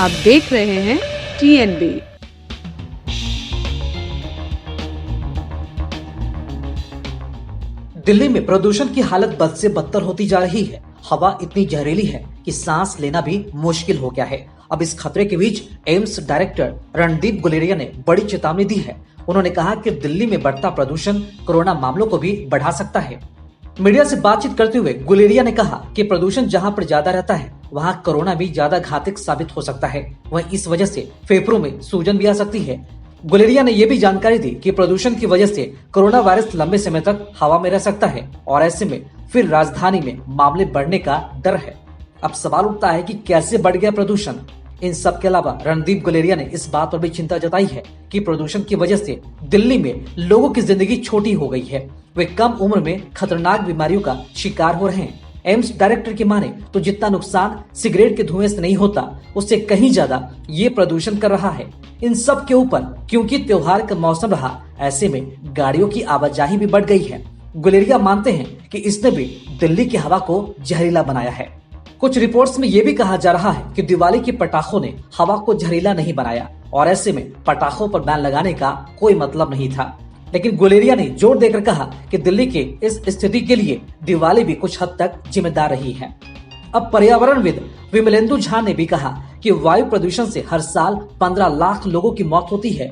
आप देख रहे हैं TNB। दिल्ली में प्रदूषण की हालत बद से बदतर होती जा रही है। हवा इतनी जहरीली है कि सांस लेना भी मुश्किल हो गया है। अब इस खतरे के बीच एम्स डायरेक्टर रणदीप गुलेरिया ने बड़ी चेतावनी दी है। उन्होंने कहा कि दिल्ली में बढ़ता प्रदूषण कोरोना मामलों को भी बढ़ा सकता है। मीडिया से बातचीत करते हुए गुलेरिया ने कहा कि प्रदूषण जहां पर ज्यादा रहता है वहां कोरोना भी ज्यादा घातक साबित हो सकता है। वहीं इस वजह से फेफड़ों में सूजन भी आ सकती है। गुलेरिया ने यह भी जानकारी दी कि प्रदूषण की वजह से कोरोना वायरस लंबे समय तक हवा में रह सकता है और ऐसे में फिर राजधानी में मामले बढ़ने का डर है। अब सवाल उठता है कि कैसे बढ़ गया प्रदूषण। इन सब के अलावा रणदीप गुलेरिया ने इस बात पर भी चिंता जताई है कि प्रदूषण की वजह से दिल्ली में लोगों की जिंदगी छोटी हो गई है। वे कम उम्र में खतरनाक बीमारियों का शिकार हो रहे हैं। एम्स डायरेक्टर की माने तो जितना नुकसान सिगरेट के धुएं से नहीं होता उससे कहीं ज्यादा ये प्रदूषण कर रहा है। इन सब के ऊपर क्योंकि त्योहार का मौसम रहा, ऐसे में गाड़ियों की आवाजाही भी बढ़ गई है। गुलेरिया मानते हैं कि इसने भी दिल्ली की हवा को जहरीला बनाया है। कुछ रिपोर्ट्स में ये भी कहा जा रहा है कि दिवाली के पटाखों ने हवा को जहरीला नहीं बनाया और ऐसे में पटाखों पर बैन लगाने का कोई मतलब नहीं था। लेकिन गुलेरिया ने जोर देकर कहा कि दिल्ली के इस स्थिति के लिए दिवाली भी कुछ हद तक जिम्मेदार रही है। अब पर्यावरणविद विमलेंदु झा ने भी कहा कि वायु प्रदूषण से हर साल 15 लाख लोगों की मौत होती है।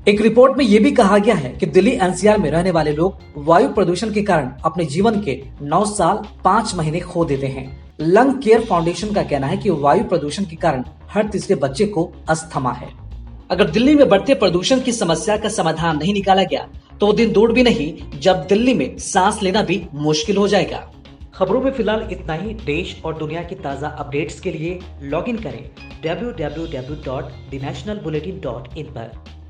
एक रिपोर्ट में ये भी कहा गया है कि दिल्ली NCR में रहने वाले लोग वायु प्रदूषण के कारण अपने जीवन के 9 साल 5 महीने खो देते हैं। लंग केयर फाउंडेशन का कहना है कि वायु प्रदूषण के कारण हर तीसरे बच्चे को अस्थमा है। अगर दिल्ली में बढ़ते प्रदूषण की समस्या का समाधान नहीं निकाला गया तो वो दिन दूर भी नहीं जब दिल्ली में सांस लेना भी मुश्किल हो जाएगा। खबरों में फिलहाल इतना ही। देश और दुनिया की ताज़ा अपडेट्स के लिए लॉग इन करें www.thenationalbulletin.in पर।